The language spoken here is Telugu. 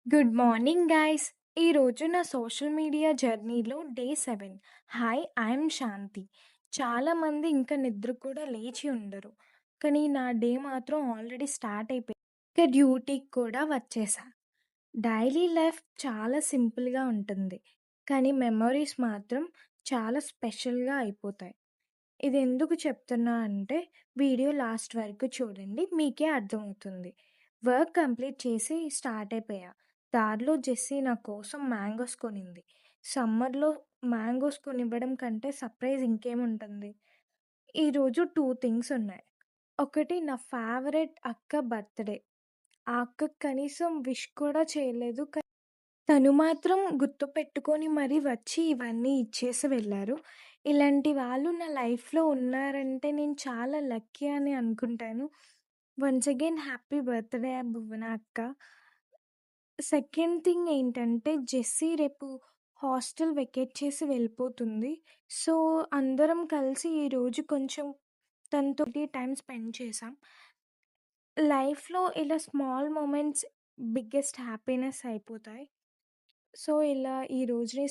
Good morning guys. ఈరోజు నా సోషల్ మీడియా జర్నీలో డే 7. హాయ్, ఐఎమ్ శాంతి. చాలామంది ఇంకా నిద్ర కూడా లేచి ఉండరు. కానీ నా డే మాత్రం ఆల్రెడీ స్టార్ట్ అయిపోయింది. ఇక డ్యూటీకి కూడా వచ్చేసా. డైలీ లైఫ్ చాలా సింపుల్గా ఉంటుంది. కానీ మెమరీస్ మాత్రం చాలా స్పెషల్గా అయిపోతాయి. ఇది ఎందుకు చెప్తున్నా అంటే వీడియో లాస్ట్ వరకు చూడండి, మీకే అర్థమవుతుంది. వర్క్ కంప్లీట్ చేసి స్టార్ట్ అయిపోయా. దారిలో జెస్సీ నా కోసం మ్యాంగోస్ కొనింది. సమ్మర్‌లో మ్యాంగోస్ కొనివ్వడం కంటే సర్ప్రైజ్ ఇంకేముంటుంది. ఈరోజు 2 థింగ్స్ ఉన్నాయి. ఒకటి, నా ఫేవరెట్ అక్క బర్త్‌డే. ఆ అక్కకి కనీసం విష్ కూడా చేయలేదు. తను మాత్రం గుర్తుపెట్టుకొని మరీ వచ్చి ఇవన్నీ ఇచ్చేసి వెళ్లారు. ఇలాంటి వాళ్ళు నా లైఫ్‌లో ఉన్నారంటే నేను చాలా లక్కీ అని అనుకుంటాను. వన్స్ అగైన్ హ్యాపీ బర్త్‌డే భువన అక్క. సెకండ్ థింగ్ ఏంటంటే జెస్సీ రేపు హాస్టల్ వెకేట్ చేసి వెళ్ళిపోతుంది. సో, అందరం కలిసి ఈరోజు కొంచెం తనతో టైమ్ స్పెండ్ చేశాం. లైఫ్‌లో ఇలా స్మాల్ మొమెంట్స్ బిగ్గెస్ట్ హ్యాపీనెస్ అయిపోతాయి. సో, ఇలా ఈ రోజుని